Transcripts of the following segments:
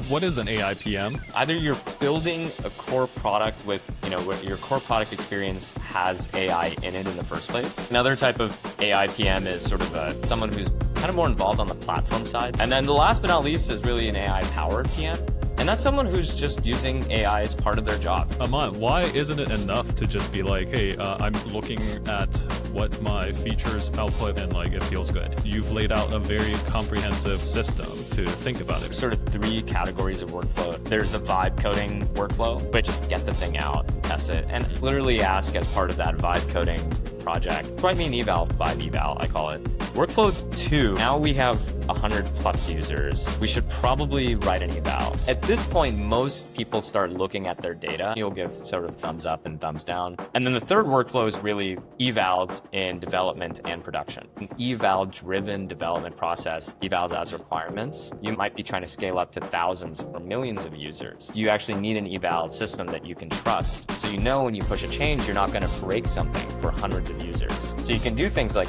what is an AI PM? Either you're building a core product with, where your core product experience has AI in it in the first place. Another type of AI PM is sort of someone who's kind of more involved on the platform side. And then the last but not least is really an AI powered PM. And that's someone who's just using AI as part of their job. Aman, why isn't it enough to just be like, hey, I'm looking at what my features output and like it feels good? You've laid out a very comprehensive system to think about it. Sort of three categories of workflow. There's the vibe coding workflow, but just get the thing out and test it. And literally ask as part of that vibe coding project. Write me an eval, vibe eval, I call it. Workflow 2, now we have 100 plus users. We should probably write an eval. At this point, most people start looking at their data. You'll give sort of thumbs up and thumbs down. And then the third workflow is really evals in development and production. An eval-driven development process, evals as requirements. You might be trying to scale up to thousands or millions of users. You actually need an eval system that you can trust. So you know when you push a change, you're not going to break something for hundreds of users. So you can do things like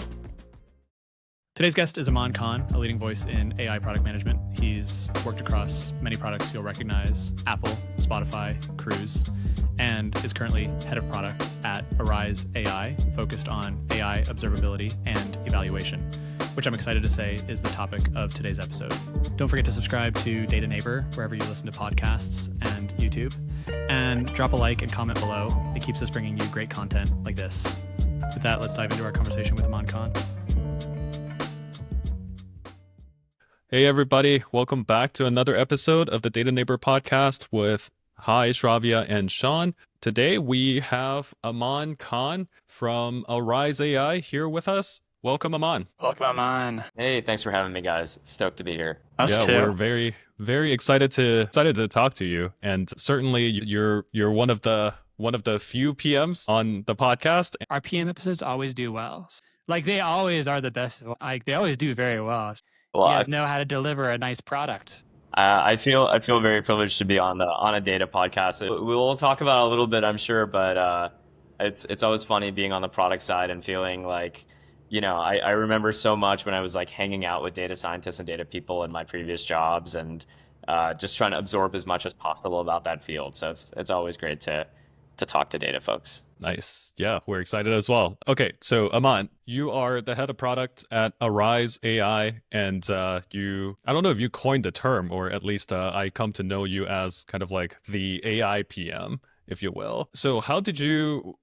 Today's guest is Aman Khan, a leading voice in AI product management. He's worked across many products you'll recognize: Apple, Spotify, Cruise, and is currently head of product at Arize AI, focused on AI observability and evaluation, which I'm excited to say is the topic of today's episode. Don't forget to subscribe to Data Neighbor wherever you listen to podcasts and YouTube, and drop a like and comment below. It keeps us bringing you great content like this. With that, let's dive into our conversation with Aman Khan. Hey everybody, welcome back to another episode of the Data Neighbor podcast with Shravya and Sean. Today we have Aman Khan from Arize AI here with us. Welcome, Aman. Welcome, Aman. Hey, thanks for having me, guys. Stoked to be here. Us too. We're very, very excited to talk to you, and certainly you're one of the few PMs on the podcast. Our PM episodes always do well. Like, they always are the best. Like, they always do very well. Well, you guys know how to deliver a nice product. I feel very privileged to be on a data podcast. We'll talk about it a little bit, I'm sure, but it's always funny being on the product side and feeling like, I remember so much when I was like hanging out with data scientists and data people in my previous jobs, and just trying to absorb as much as possible about that field. So it's always great to talk to data folks. Nice. Yeah, we're excited as well. Okay, so Aman, you are the head of product at Arize AI, and I don't know if you coined the term, or at least I come to know you as kind of like the AI PM, if you will. So how did you,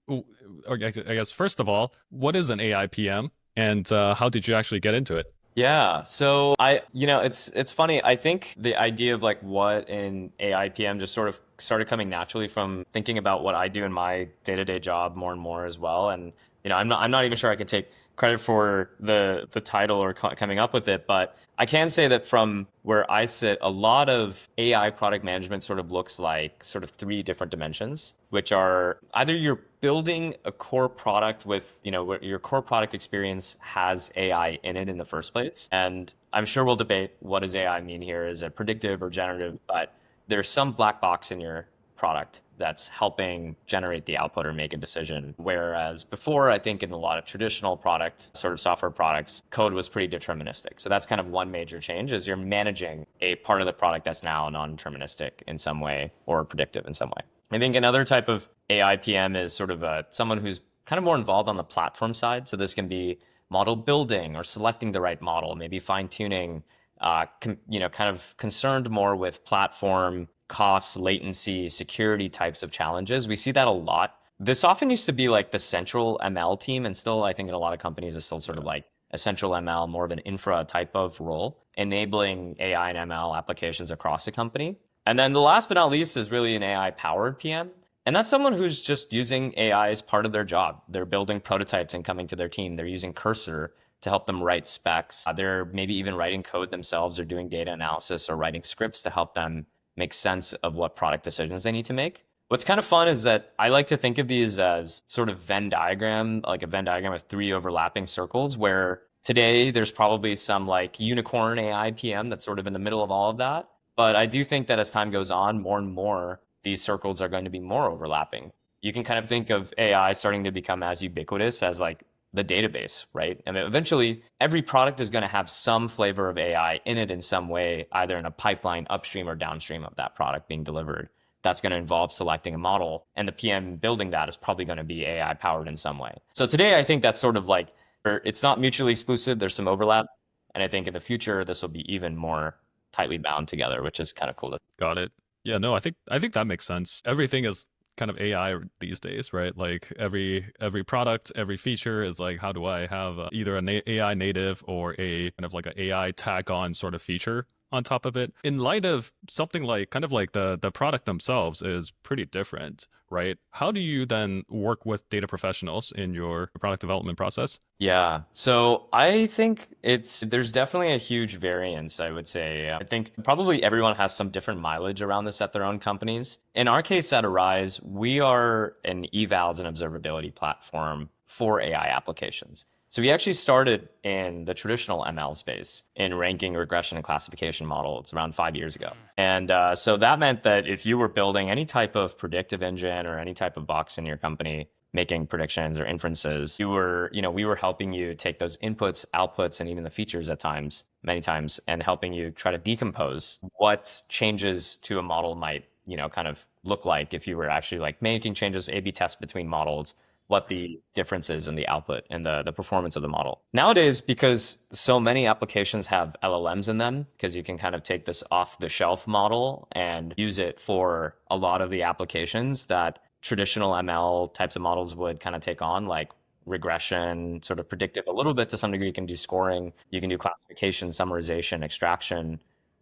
I guess, first of all, what is an AI PM, and how did you actually get into it? Yeah, so it's funny. I think the idea of like what an AI PM just sort of started coming naturally from thinking about what I do in my day-to-day job more and more as well. And I'm not even sure I could take credit for the title or coming up with it, but I can say that from where I sit, a lot of AI product management sort of looks like sort of three different dimensions, which are either you're building a core product with, where your core product experience has AI in it in the first place. And I'm sure we'll debate what does AI mean here. Is it predictive or generative? But there's some black box in your product that's helping generate the output or make a decision. Whereas before, I think in a lot of traditional products, sort of software products, code was pretty deterministic. So that's kind of one major change, is you're managing a part of the product that's now non-deterministic in some way or predictive in some way. I think another type of AI PM is sort of someone who's kind of more involved on the platform side. So this can be model building or selecting the right model, maybe fine tuning, kind of concerned more with platform costs, latency, security types of challenges. We see that a lot. This often used to be like the central ML team, and still I think in a lot of companies is still sort of like a central ML, more of an infra type of role, enabling AI and ML applications across the company. And then the last but not least is really an AI powered PM. And that's someone who's just using AI as part of their job. They're building prototypes and coming to their team. They're using Cursor to help them write specs. They're maybe even writing code themselves or doing data analysis or writing scripts to help them make sense of what product decisions they need to make. What's kind of fun is that I like to think of these as sort of Venn diagram, like a Venn diagram with three overlapping circles, where today there's probably some like unicorn AI PM that's sort of in the middle of all of that. But I do think that as time goes on, more and more, these circles are going to be more overlapping. You can kind of think of AI starting to become as ubiquitous as like the database, right? I mean, eventually, every product is going to have some flavor of AI in it in some way, either in a pipeline upstream or downstream of that product being delivered. That's going to involve selecting a model, and the PM building that is probably going to be AI powered in some way. So today, I think that's sort of like, it's not mutually exclusive. There's some overlap. And I think in the future, this will be even more tightly bound together, which is kind of cool. Got it. Yeah, no, I think that makes sense. Everything is kind of AI these days, right? Like every product, every feature is like, how do I have either an AI native or a kind of like an AI tag on sort of feature on top of it? In light of something like kind of like the product themselves is pretty different, right? How do you then work with data professionals in your product development process? Yeah. So I think there's definitely a huge variance, I would say. I think probably everyone has some different mileage around this at their own companies. In our case at Arize, we are an evals and observability platform for AI applications. So we actually started in the traditional ML space in ranking, regression, and classification models around 5 years ago. And so that meant that if you were building any type of predictive engine or any type of box in your company, making predictions or inferences, we were helping you take those inputs, outputs, and even the features at times, many times, and helping you try to decompose what changes to a model might, kind of look like if you were actually like making changes, A/B tests between models, what the differences in the output and the performance of the model. Nowadays, because so many applications have LLMs in them, because you can kind of take this off the shelf model and use it for a lot of the applications that traditional ML types of models would kind of take on, like regression, sort of predictive a little bit to some degree. You can do scoring, you can do classification, summarization, extraction.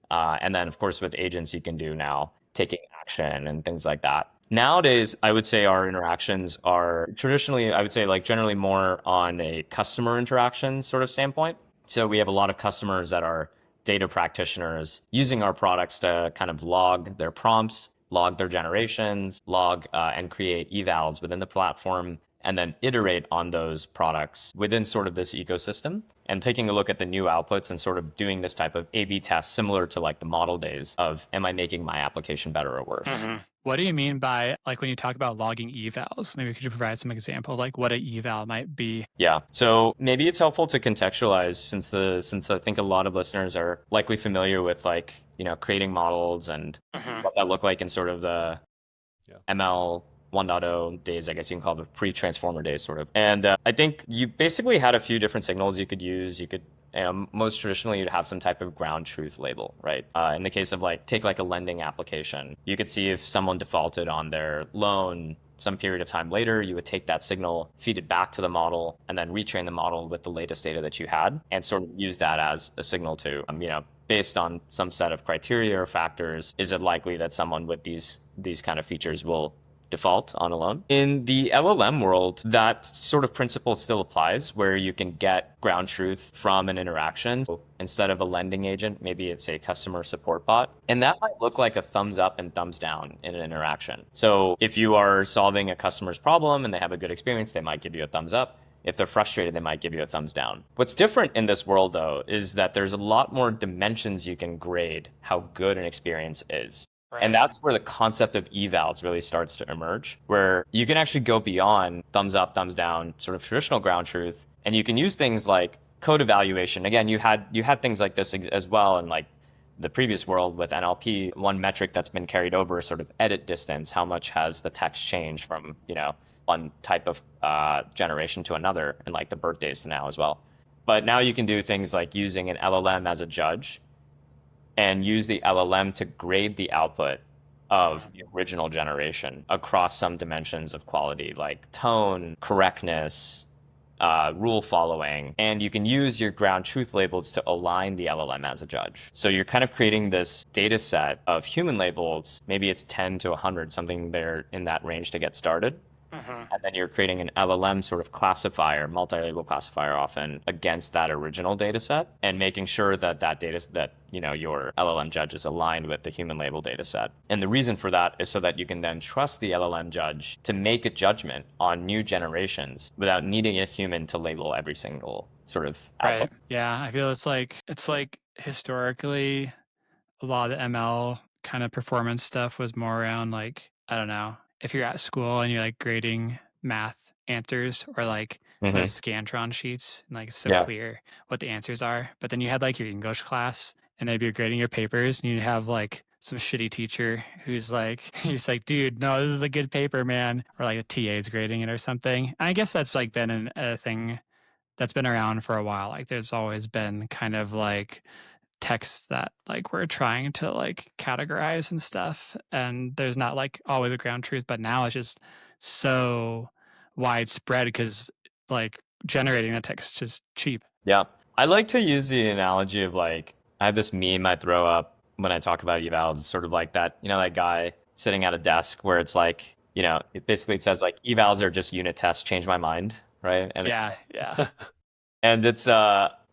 And then, of course, with agents, you can do now taking action and things like that. Nowadays, I would say our interactions are traditionally, I would say, like generally more on a customer interaction sort of standpoint. So we have a lot of customers that are data practitioners using our products to kind of log their prompts, log their generations, log and create evals within the platform, and then iterate on those products within sort of this ecosystem, and taking a look at the new outputs and sort of doing this type of A/B test similar to like the model days of, am I making my application better or worse? What do you mean by, like, when you talk about logging evals? Maybe could you provide some example, like what an eval might be? Yeah. So maybe it's helpful to contextualize since I think a lot of listeners are likely familiar with like, creating models and what that looked like in sort of the ML 1.0 days, I guess you can call it, pre-transformer days, sort of. And I think you basically had a few different signals you could use. You could, most traditionally, you'd have some type of ground truth label, right? In the case of like, take like a lending application, you could see if someone defaulted on their loan some period of time later. You would take that signal, feed it back to the model, and then retrain the model with the latest data that you had, and sort of use that as a signal to, based on some set of criteria or factors, is it likely that someone with these kind of features will default on a loan? In the LLM world, that sort of principle still applies, where you can get ground truth from an interaction. So instead of a lending agent, maybe it's a customer support bot. And that might look like a thumbs up and thumbs down in an interaction. So if you are solving a customer's problem and they have a good experience, they might give you a thumbs up. If they're frustrated, they might give you a thumbs down. What's different in this world, though, is that there's a lot more dimensions you can grade how good an experience is. And that's where the concept of evals really starts to emerge, where you can actually go beyond thumbs up, thumbs down, sort of traditional ground truth. And you can use things like code evaluation. Again, you had things like this as well in like the previous world with NLP. One metric that's been carried over is sort of edit distance. How much has the text changed from, one type of generation to another, and like the birthdays to now as well. But now you can do things like using an LLM as a judge and use the LLM to grade the output of the original generation across some dimensions of quality, like tone, correctness, rule following. And you can use your ground truth labels to align the LLM as a judge. So you're kind of creating this data set of human labels. Maybe it's 10 to 100, something there in that range to get started. And then you're creating an LLM sort of classifier, multi-label classifier often, against that original data set, and making sure that your LLM judge is aligned with the human label data set. And the reason for that is so that you can then trust the LLM judge to make a judgment on new generations without needing a human to label every single sort of output. Right. Yeah, I feel it's like historically a lot of the ML kind of performance stuff was more around, like, I don't know, if you're at school and you're like grading math answers, or like Mhm. those Scantron sheets, and like it's so Yeah. clear what the answers are. But then you had like your English class, and they'd be grading your papers, and you'd have like some shitty teacher who's like, he's like, dude, no, this is a good paper, man. Or like the TA's grading it or something. And I guess that's like been a thing that's been around for a while. Like there's always been kind of like texts that like we're trying to like categorize and stuff. And there's not like always a ground truth, but now it's just so widespread because like generating the text is cheap. Yeah. I like to use the analogy of like, I have this meme I throw up when I talk about evals. It's sort of like that, that guy sitting at a desk where it's like, it says like evals are just unit tests, change my mind, right? And Yeah, yeah. and it's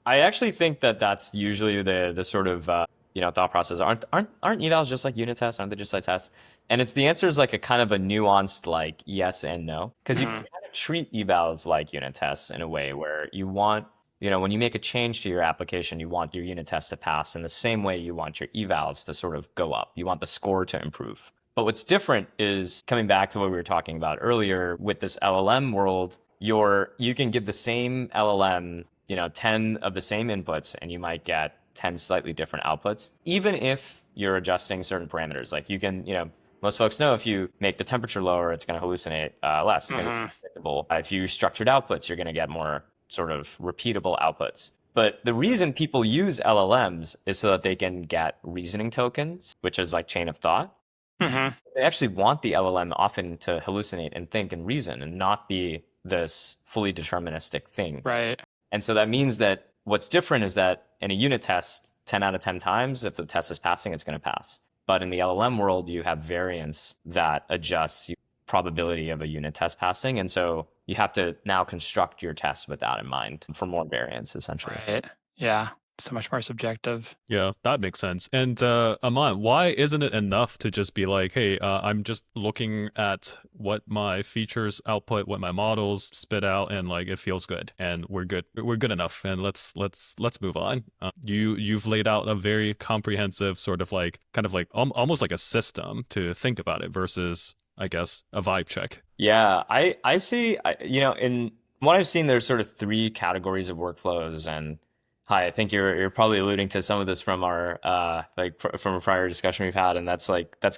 I actually think that that's usually the sort of thought process. Aren't evals just like unit tests? Aren't they just like tests? And it's the answer is like a kind of a nuanced like yes and no, because you can kind of treat evals like unit tests in a way where you want, when you make a change to your application, you want your unit test to pass in the same way you want your evals to sort of go up. You want the score to improve. But what's different is coming back to what we were talking about earlier with this LLM world, you can give the same LLM, 10 of the same inputs and you might get 10 slightly different outputs, even if you're adjusting certain parameters. Like you can, most folks know if you make the temperature lower, it's going to hallucinate less. It's going to be predictable. If you structured outputs, you're going to get more sort of repeatable outputs. But the reason people use LLMs is so that they can get reasoning tokens, which is like chain of thought. They actually want the LLM often to hallucinate and think and reason and not be this fully deterministic thing. Right. And so that means that what's different is that in a unit test, 10 out of 10 times, if the test is passing, it's going to pass. But in the LLM world, you have variance that adjusts the probability of a unit test passing. And so you have to now construct your test with that in mind for more variance, essentially. Right. Yeah. So much more subjective. Yeah, that makes sense. And Aman, why isn't it enough to just be like, hey, I'm just looking at what my features output, what my models spit out, and like it feels good, and we're good. We're good enough, and let's move on. You've laid out a very comprehensive sort of like kind of like almost like a system to think about it versus, I guess, a vibe check. Yeah, I see. In what I've seen, there's sort of three categories of workflows, and hi, I think you're probably alluding to some of this from our from a prior discussion we've had, and that's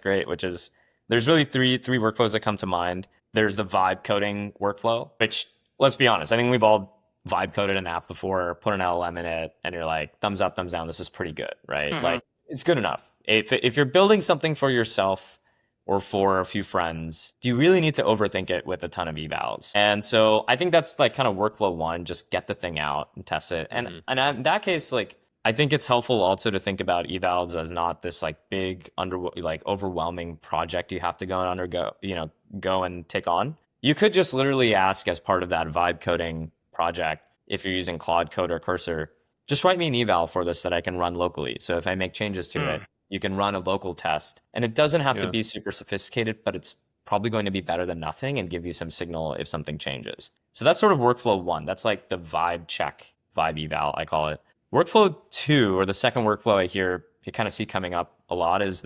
great. Which is there's really three workflows that come to mind. There's the vibe coding workflow, which let's be honest, I think we've all vibe coded an app before, put an LLM in it, and you're like thumbs up, thumbs down. This is pretty good, right? Like it's good enough. If you're building something for yourself or for a few friends, do you really need to overthink it with a ton of evals? And so I think that's like kind of workflow one, just get the thing out and test it. And in that case, like I think it's helpful also to think about evals as not this like big overwhelming project you have to go and take on. You could just literally ask as part of that vibe coding project, if you're using Claude Code or Cursor, just write me an eval for this that I can run locally. So if I make changes to it, you can run a local test, and it doesn't have to be super sophisticated, but it's probably going to be better than nothing and give you some signal if something changes. So that's sort of workflow one. That's like the vibe check, vibe eval, I call it. Workflow two, or the second workflow I hear you kind of see coming up a lot, is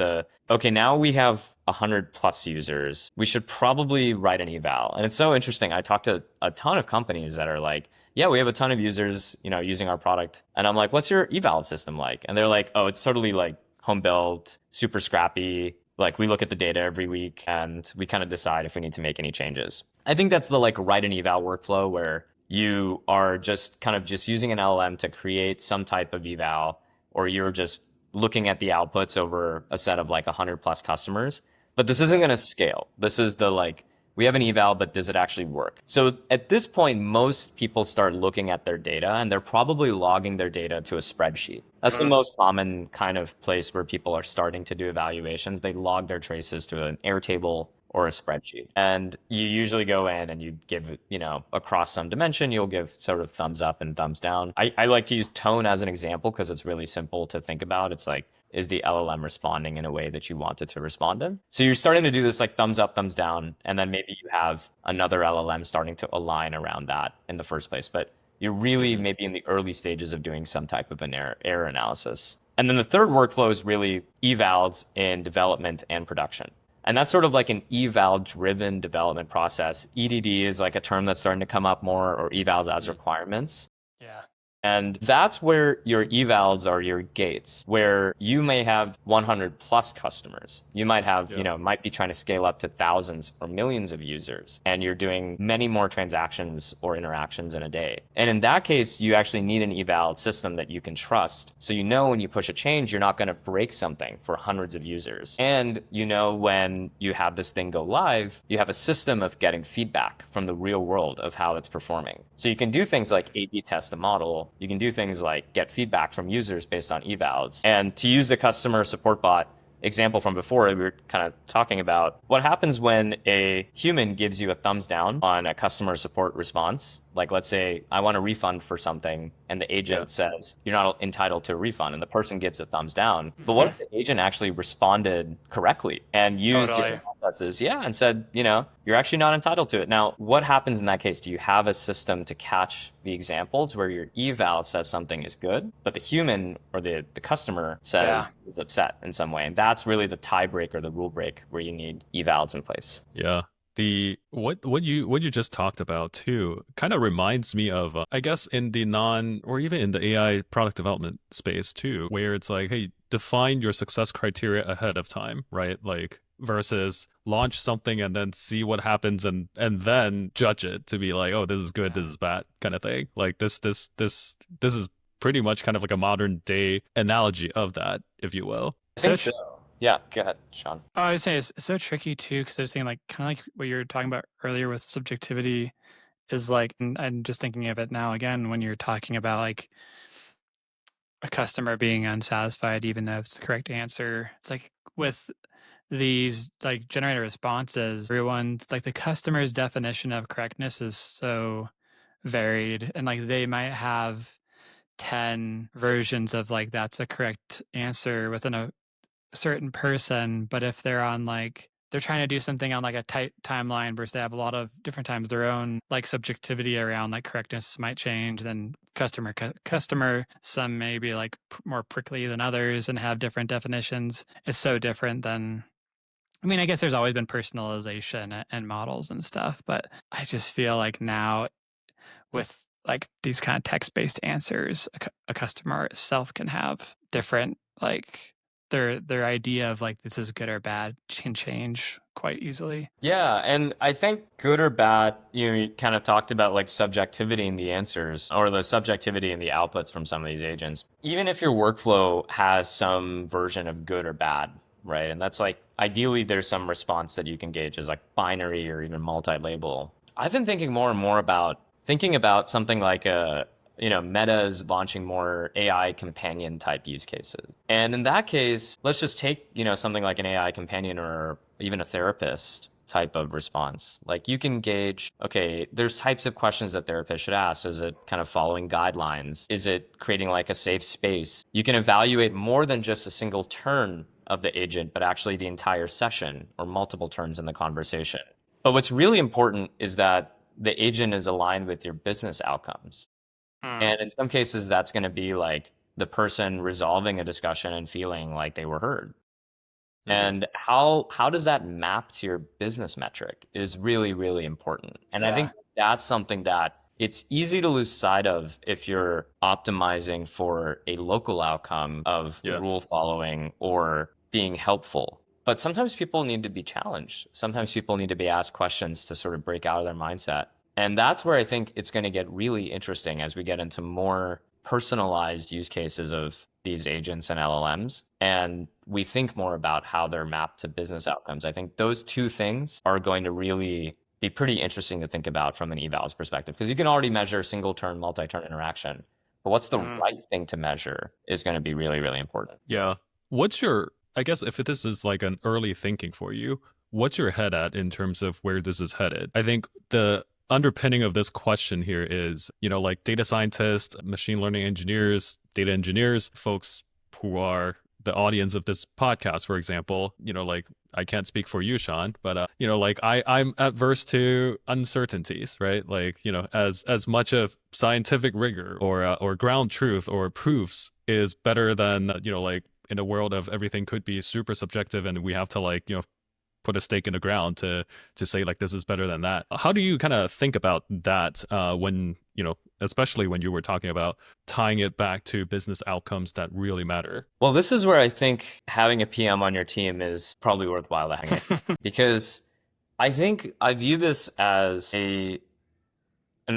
okay, now we have 100 plus users. We should probably write an eval. And it's so interesting. I talked to a ton of companies that are like, yeah, we have a ton of users, using our product. And I'm like, what's your eval system like? And they're like, oh, it's totally like home built, super scrappy. Like we look at the data every week and we kind of decide if we need to make any changes. I think that's the like write an eval workflow where you are just kind of just using an LLM to create some type of eval, or you're just looking at the outputs over a set of like 100 plus customers. But this isn't going to scale. This is the like, we have an eval, but does it actually work? So at this point, most people start looking at their data and they're probably logging their data to a spreadsheet. That's the most common kind of place where people are starting to do evaluations. They log their traces to an Airtable or a spreadsheet. And you usually go in and you give, across some dimension, you'll give sort of thumbs up and thumbs down. I like to use tone as an example because it's really simple to think about. It's like, is the LLM responding in a way that you want it to respond in? So you're starting to do this like thumbs up, thumbs down, and then maybe you have another LLM starting to align around that in the first place. But you're really maybe in the early stages of doing some type of an error analysis. And then the third workflow is really evals in development and production. And that's sort of like an eval-driven development process. EDD is like a term that's starting to come up more, or evals as requirements. Yeah. And that's where your evals are your gates, where you may have 100 plus customers. You might have, might be trying to scale up to thousands or millions of users, and you're doing many more transactions or interactions in a day. And in that case, you actually need an eval system that you can trust. So when you push a change, you're not going to break something for hundreds of users. And when you have this thing go live, you have a system of getting feedback from the real world of how it's performing. So you can do things like A/B test a model. You can do things like get feedback from users based on evals. And to use the customer support bot example from before, we were kind of talking about what happens when a human gives you a thumbs down on a customer support response. Like, let's say I want a refund for something, and the agent says, you're not entitled to a refund, and the person gives a thumbs down. But what if the agent actually responded correctly and used your processes, and said, you're actually not entitled to it. Now, what happens in that case? Do you have a system to catch the examples where your eval says something is good, but the human or the customer says is upset in some way? And that's really the tiebreaker, the rule break, where you need evals in place. Yeah. What you just talked about too kind of reminds me of I guess in the or even in the AI product development space too, where it's like, hey, define your success criteria ahead of time, right? Like versus launch something and then see what happens and then judge it to be like, oh, this is good, this is bad, kind of thing. Like this is pretty much kind of like a modern day analogy of that, if you will. I think so. Yeah, go ahead, Sean. Oh, I was saying it's so tricky too, because I was saying like kind of like what you were talking about earlier with subjectivity is like, and I'm just thinking of it now again when you're talking about like a customer being unsatisfied, even though it's the correct answer. It's like with these like generated responses, everyone's like the customer's definition of correctness is so varied, and like they might have 10 versions of like that's a correct answer within a certain person, but if they're on like they're trying to do something on like a tight timeline versus they have a lot of different times their own like subjectivity around like correctness might change, then customer some may be like more prickly than others and have different definitions. It's so different than, I mean, I guess there's always been personalization and models and stuff, but I just feel like now with like these kind of text-based answers, a customer itself can have different like their idea of like this is good or bad can change quite easily. Yeah, and I think good or bad, you kind of talked about like subjectivity in the answers or the subjectivity in the outputs from some of these agents. Even if your workflow has some version of good or bad, right? And that's like ideally there's some response that you can gauge as like binary or even multi-label. I've been thinking more and more about something like Meta is launching more AI companion type use cases. And in that case, let's just take, something like an AI companion or even a therapist type of response. Like you can gauge, okay, there's types of questions that therapists should ask. Is it kind of following guidelines? Is it creating like a safe space? You can evaluate more than just a single turn of the agent, but actually the entire session or multiple turns in the conversation. But what's really important is that the agent is aligned with your business outcomes. And in some cases, that's going to be like the person resolving a discussion and feeling like they were heard. And how does that map to your business metric is really, really important. And I think that's something that it's easy to lose sight of if you're optimizing for a local outcome of rule following or being helpful. But sometimes people need to be challenged. Sometimes people need to be asked questions to sort of break out of their mindset. And that's where I think it's going to get really interesting as we get into more personalized use cases of these agents and LLMs. And we think more about how they're mapped to business outcomes. I think those two things are going to really be pretty interesting to think about from an evals perspective, because you can already measure single turn, multi-turn interaction. But what's the right thing to measure is going to be really, really important. Yeah. I guess if this is like an early thinking for you, what's your head at in terms of where this is headed? I think the underpinning of this question here is, like data scientists, machine learning engineers, data engineers, folks who are the audience of this podcast, for example, like I can't speak for you, Sean, but, like I'm adverse to uncertainties, right? Like, as much of scientific rigor or ground truth or proofs is better than, like in a world of everything could be super subjective and we have to like, put a stake in the ground to say like this is better than that. How do you kind of think about that when, you know, especially when you were talking about tying it back to business outcomes that really matter? Well, this is where I think having a PM on your team is probably worthwhile to hang in, because I think I view this as an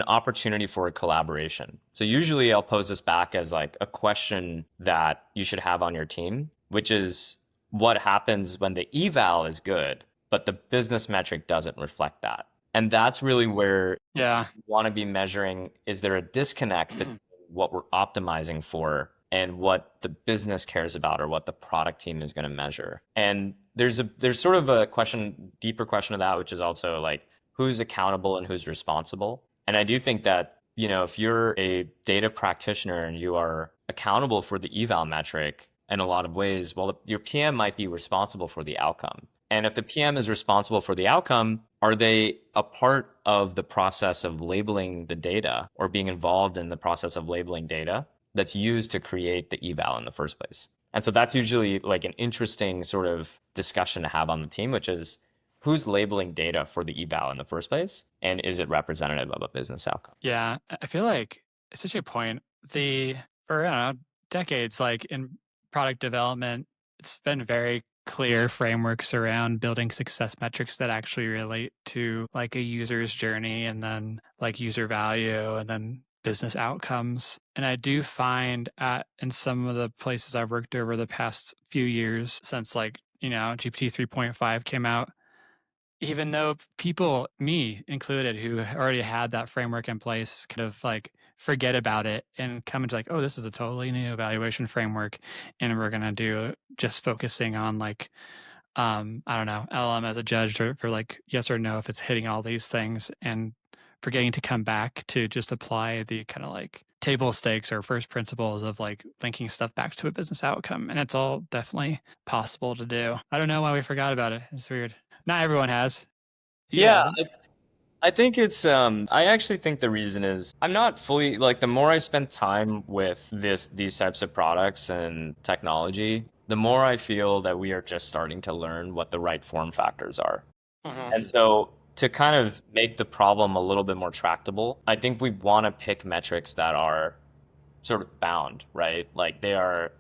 opportunity for a collaboration. So usually I'll pose this back as like a question that you should have on your team, which is what happens when the eval is good, but the business metric doesn't reflect that. And that's really where Yeah. you want to be measuring, is there a disconnect between what we're optimizing for and what the business cares about or what the product team is going to measure? And there's sort of a deeper question of that, which is also like, who's accountable and who's responsible? And I do think that, you know, if you're a data practitioner and you are accountable for the eval metric in a lot of ways, well, your PM might be responsible for the outcome. And if the PM is responsible for the outcome, are they a part of the process of labeling the data or being involved in the process of labeling data that's used to create the eval in the first place? And so that's usually like an interesting sort of discussion to have on the team, which is, who's labeling data for the eval in the first place? And is it representative of a business outcome? Yeah, I feel like it's such a point. For I don't know, decades, like in product development, it's been very clear frameworks around building success metrics that actually relate to like a user's journey and then like user value and then business outcomes. And I do find in some of the places I've worked over the past few years since like, you know, GPT 3.5 came out, even though people, me included, who already had that framework in place, kind of like forget about it and come into like, oh, this is a totally new evaluation framework. And we're going to do just focusing on like, I don't know, LLM-as-a-judge for like yes or no, if it's hitting all these things, and forgetting to come back to just apply the kind of like table stakes or first principles of like linking stuff back to a business outcome. And it's all definitely possible to do. I don't know why we forgot about it. It's weird. Not everyone has. You Yeah, haven't. I think it's I actually think the reason is I'm not fully like, the more I spend time with these types of products and technology, the more I feel that we are just starting to learn what the right form factors are. And so to kind of make the problem a little bit more tractable, I think we want to pick metrics that are sort of bound, right? Like you're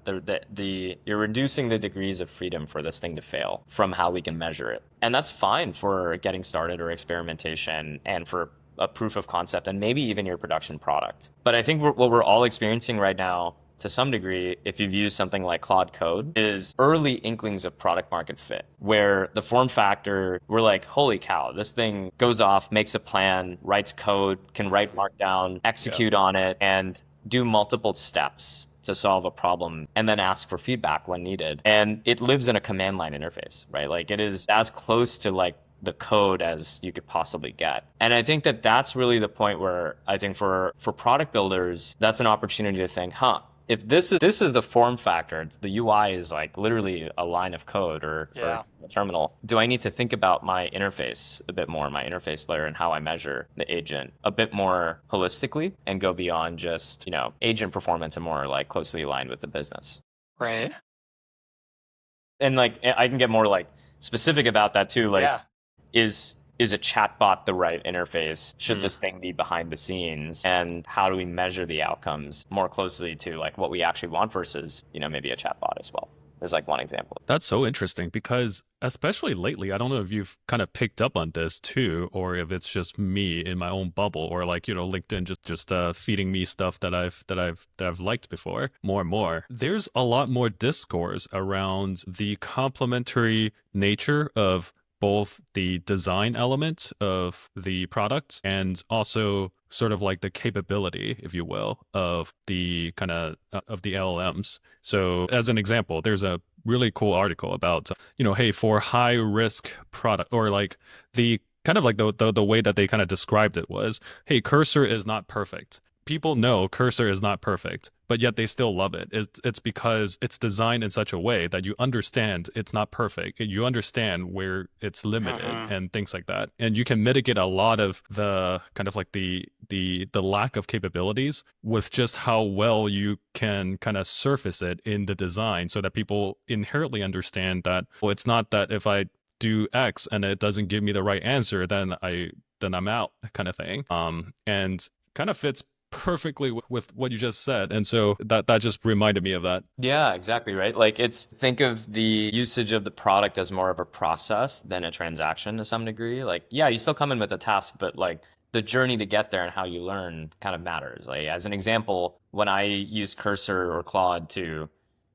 reducing the degrees of freedom for this thing to fail from how we can measure it. And that's fine for getting started or experimentation and for a proof of concept and maybe even your production product. But I think what we're all experiencing right now, to some degree, if you've used something like Claude Code, is early inklings of product market fit, where the form factor, we're like, holy cow, this thing goes off, makes a plan, writes code, can write markdown, execute on it, and do multiple steps to solve a problem, and then ask for feedback when needed. And it lives in a command line interface, right? Like it is as close to like the code as you could possibly get. And I think that that's really the point where I think for product builders, that's an opportunity to think, if this is the form factor, the UI is like literally a line of code or a terminal, do I need to think about my interface a bit more, my interface layer, and how I measure the agent a bit more holistically and go beyond just, you know, agent performance and more like closely aligned with the business? Right. And like I can get more like specific about that too. Like, is a chatbot the right interface? Should this thing be behind the scenes? And how do we measure the outcomes more closely to like what we actually want versus, you know, maybe a chatbot as well? Is like one example. That's so interesting because especially lately, I don't know if you've kind of picked up on this too, or if it's just me in my own bubble, or like, you know, LinkedIn just feeding me stuff that I've liked before more and more. There's a lot more discourse around the complementary nature of both the design element of the product and also sort of like the capability, if you will, of the kind of the LLMs. So as an example, there's a really cool article about, you know, hey, for high risk product, or like the kind of like the way that they kind of described it was, hey, Cursor is not perfect. People know Cursor is not perfect, but yet they still love it. It's because it's designed in such a way that you understand it's not perfect. You understand where it's limited and things like that. And you can mitigate a lot of the kind of like the lack of capabilities with just how well you can kind of surface it in the design so that people inherently understand that, well, it's not that if I do X and it doesn't give me the right answer, then I'm out, kind of thing. And kind of fits perfectly with what you just said. And so that just reminded me of that. Yeah, exactly right. Like it's think of the usage of the product as more of a process than a transaction to some degree. Like, yeah, you still come in with a task, but like the journey to get there and how you learn kind of matters. Like as an example, when I use Cursor or Claude to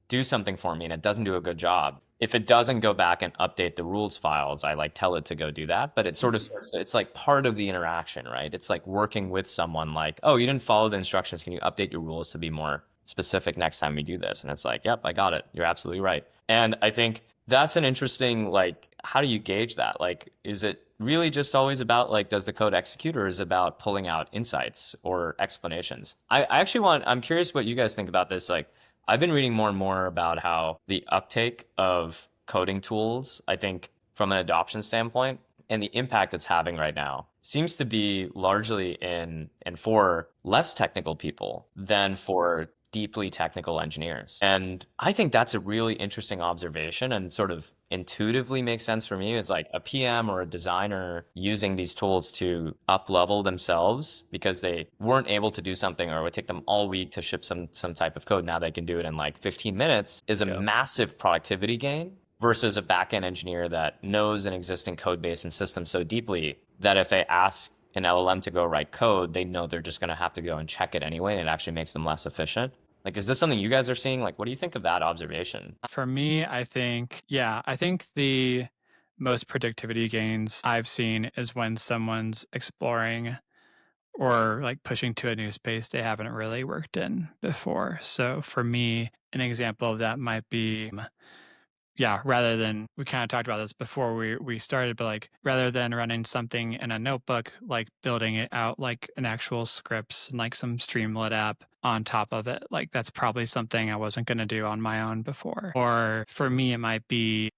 do something for me and it doesn't do a good job, if it doesn't go back and update the rules files, I like tell it to go do that. But it sort of it's like part of the interaction, right? It's like working with someone like, oh, you didn't follow the instructions. Can you update your rules to be more specific next time we do this? And it's like, yep, I got it. You're absolutely right. And I think that's an interesting, like, how do you gauge that? Like, is it really just always about like, does the code execute, or is it about pulling out insights or explanations? I'm curious what you guys think about this. Like, I've been reading more and more about how the uptake of coding tools, I think from an adoption standpoint, and the impact it's having right now seems to be largely in and for less technical people than for deeply technical engineers. And I think that's a really interesting observation and sort of intuitively makes sense for me, is like a PM or a designer using these tools to up level themselves because they weren't able to do something, or it would take them all week to ship some type of code. Now they can do it in like 15 minutes, is a massive productivity gain versus a backend engineer that knows an existing code base and system so deeply that if they ask an LLM to go write code, they know they're just going to have to go and check it anyway, and it actually makes them less efficient. Like, is this something you guys are seeing? Like, what do you think of that observation? For me, I think the most productivity gains I've seen is when someone's exploring or like pushing to a new space they haven't really worked in before. So for me, an example of that might be, rather than, we kind of talked about this before we started, but like rather than running something in a notebook, like building it out like an actual scripts and like some Streamlit app on top of it. Like that's probably something I wasn't going to do on my own before. Or for me, it might be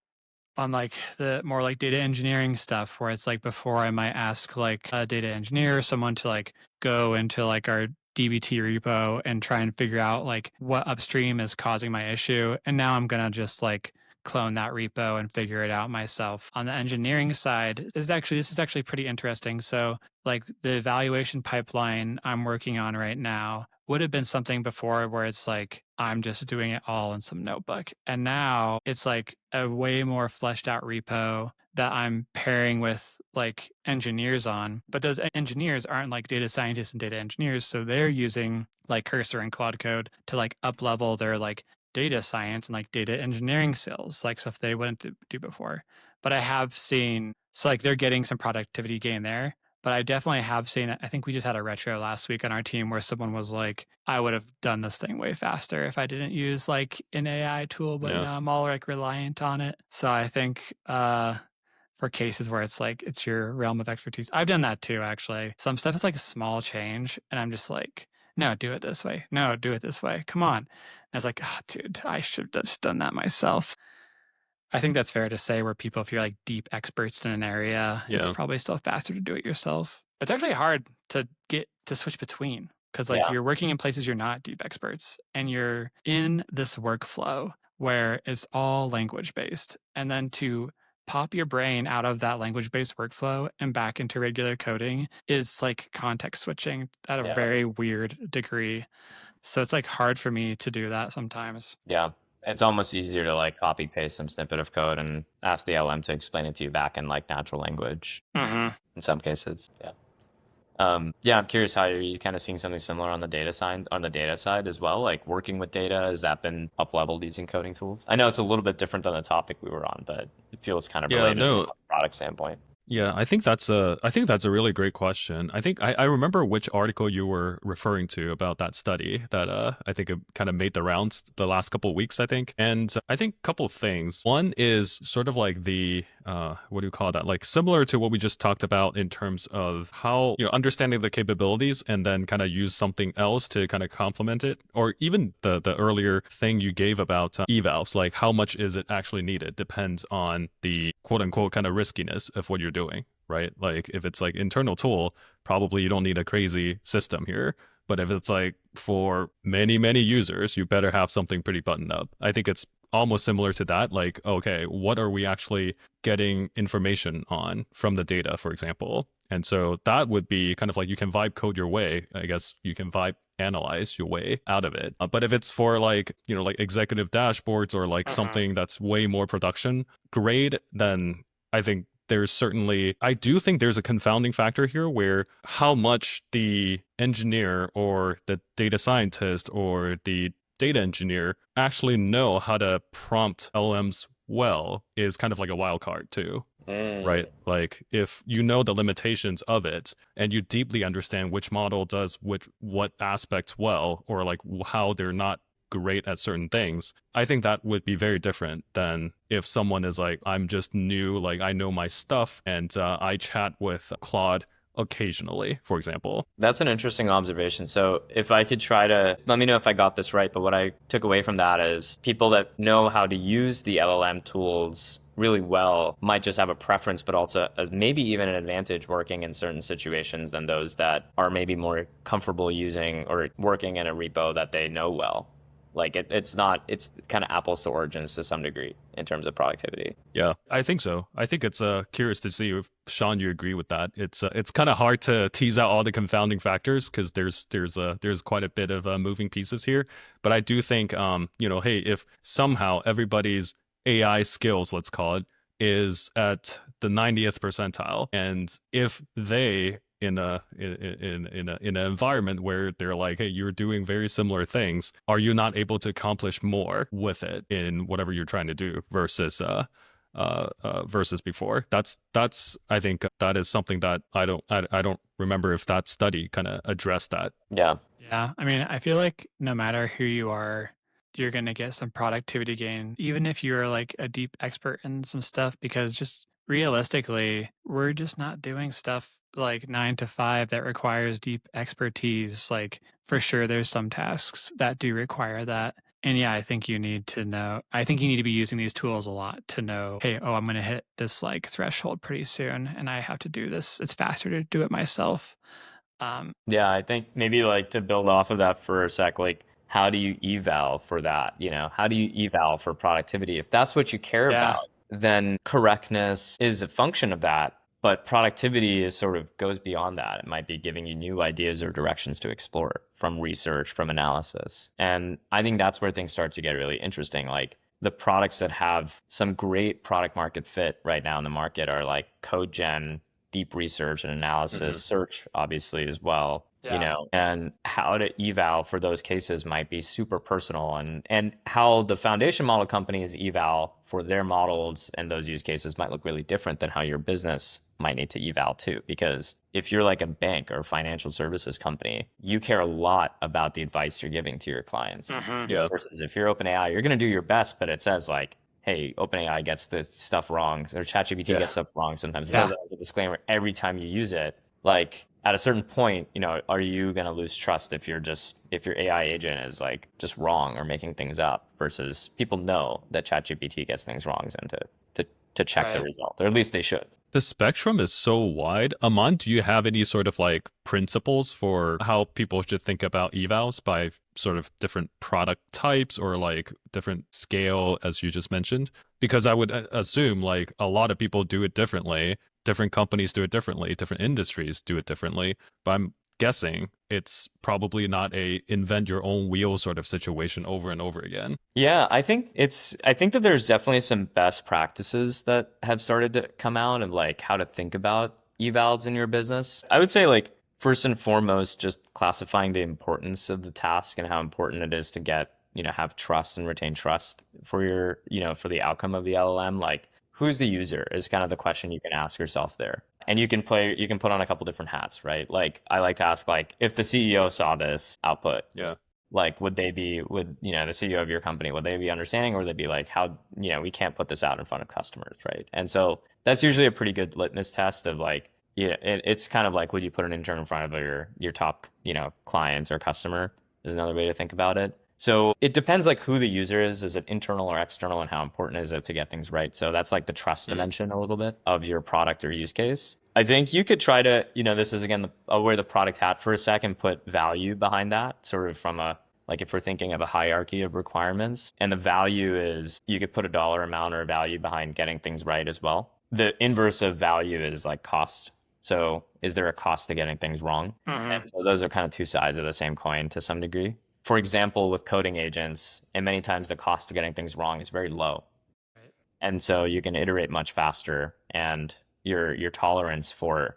on like the more like data engineering stuff, where it's like before I might ask like a data engineer or someone to like go into like our DBT repo and try and figure out like what upstream is causing my issue. And now I'm going to just like clone that repo and figure it out myself. On the engineering side, this is actually pretty interesting. So like the evaluation pipeline I'm working on right now would have been something before where it's like I'm just doing it all in some notebook. And now it's like a way more fleshed out repo that I'm pairing with like engineers on. But those engineers aren't like data scientists and data engineers. So they're using like Cursor and Claude Code to like up level their like data science and like data engineering skills, like stuff they wouldn't do before. But I have seen, so like they're getting some productivity gain there. But I definitely have seen it. I think we just had a retro last week on our team where someone was like, I would have done this thing way faster if I didn't use like an AI tool, but now I'm all like reliant on it. So I think for cases where it's like, it's your realm of expertise, I've done that too, actually. Some stuff is like a small change and I'm just like, no, do it this way. No, do it this way. Come on. And I was like, oh, dude, I should have just done that myself. I think that's fair to say, where people, if you're like deep experts in an area, it's probably still faster to do it yourself. It's actually hard to get to switch between, because like you're working in places you're not deep experts and you're in this workflow where it's all language based. And then to pop your brain out of that language based workflow and back into regular coding is like context switching at a very weird degree. So it's like hard for me to do that sometimes. Yeah. It's almost easier to like copy paste some snippet of code and ask the LM to explain it to you back in like natural language in some cases. I'm curious how you're kind of seeing something similar on the data side as well, like working with data. Has that been up leveled using coding tools? I know it's a little bit different than the topic we were on, but it feels kind of related from a product standpoint. Yeah, I think that's a really great question. I think I remember which article you were referring to about that study that I think it kind of made the rounds the last couple of weeks, I think. And I think a couple of things. One is sort of like the what do you call that? Like similar to what we just talked about in terms of how, understanding the capabilities and then kind of use something else to kind of complement it, or even the earlier thing you gave about evals, like how much is it actually needed depends on the quote unquote kind of riskiness of what you're doing, right? Like if it's like internal tool, probably you don't need a crazy system here. But if it's like for many, many users, you better have something pretty buttoned up. I think it's almost similar to that. Like, okay, what are we actually getting information on from the data, for example? And so that would be kind of like, you can vibe code your way. I guess you can vibe analyze your way out of it. But if it's for like, like executive dashboards or like something that's way more production grade, then I think I do think there's a confounding factor here where how much the engineer or the data scientist or the data engineer actually know how to prompt LLMs well is kind of like a wild card too. Right? Like if you know the limitations of it and you deeply understand which model does what aspects well, or like how they're not great at certain things, I think that would be very different than if someone is like, I'm just new, like I know my stuff, and I chat with Claude occasionally, for example. That's an interesting observation. So if I could try to, let me know if I got this right, but what I took away from that is people that know how to use the LLM tools really well might just have a preference, but also as maybe even an advantage working in certain situations than those that are maybe more comfortable using or working in a repo that they know well. Like it's kind of apples to oranges to some degree in terms of productivity. Yeah, I think so. I think it's curious to see if Sean, you agree with that. It's kind of hard to tease out all the confounding factors because there's quite a bit of moving pieces here. But I do think hey, if somehow everybody's AI skills, let's call it, is at the 90th percentile, and if they in an environment where they're like, hey, you're doing very similar things, are you not able to accomplish more with it in whatever you're trying to do versus versus before? That's I think that is something that I don't remember if that study kind of addressed that. Yeah. Yeah. I mean, I feel like no matter who you are, you're going to get some productivity gain, even if you're like a deep expert in some stuff, because just realistically, we're just not doing stuff like 9 to 5 that requires deep expertise. Like, for sure, there's some tasks that do require that. And yeah, I think you need to know, I think you need to be using these tools a lot to know, hey, oh, I'm going to hit this like threshold pretty soon and I have to do this. It's faster to do it myself. Yeah, I think maybe like to build off of that for a sec, like how do you eval for that? How do you eval for productivity? If that's what you care about, then correctness is a function of that. But productivity is sort of goes beyond that. It might be giving you new ideas or directions to explore from research, from analysis. And I think that's where things start to get really interesting. Like the products that have some great product market fit right now in the market are like code gen, deep research and analysis, search obviously as well. And how to eval for those cases might be super personal, and how the foundation model companies eval for their models and those use cases might look really different than how your business might need to eval too. Because if you're like a bank or financial services company, you care a lot about the advice you're giving to your clients. Yeah. Versus if you're OpenAI, you're going to do your best, but it says like, hey, OpenAI gets this stuff wrong, or ChatGPT gets stuff wrong sometimes. It says it as a disclaimer every time you use it. Like at a certain point, are you going to lose trust if your AI agent is like just wrong or making things up, versus people know that ChatGPT gets things wrong and to check the result, or at least they should. The spectrum is so wide. Aman, do you have any sort of like principles for how people should think about evals by sort of different product types or like different scale, as you just mentioned? Because I would assume like a lot of people do it differently. Different companies do it differently. Different industries do it differently. But I'm guessing it's probably not a invent your own wheel sort of situation over and over again. Yeah, I think that there's definitely some best practices that have started to come out of like how to think about evals in your business. I would say like first and foremost, just classifying the importance of the task and how important it is to get, have trust and retain trust for your, for the outcome of the LLM. Like who's the user is kind of the question you can ask yourself there. And you can put on a couple different hats, right? Like I like to ask like, if the CEO saw this output, like would the CEO of your company, would they be understanding, or would they be like, how, we can't put this out in front of customers, right? And so that's usually a pretty good litmus test of like, it's kind of like, would you put an intern in front of your top, client or customer is another way to think about it. So it depends like who the user is it internal or external, and how important is it to get things right? So that's like the trust dimension a little bit of your product or use case. I think you could try to, this is again, I'll wear the product hat for a second, put value behind that sort of from a Like if we're thinking of a hierarchy of requirements and the value is you could put a dollar amount or a value behind getting things right as well. The inverse of value is like cost. So is there a cost to getting things wrong? And so those are kind of two sides of the same coin to some degree. For example, with coding agents, and many times the cost of getting things wrong is very low. Right. And so you can iterate much faster, and your tolerance for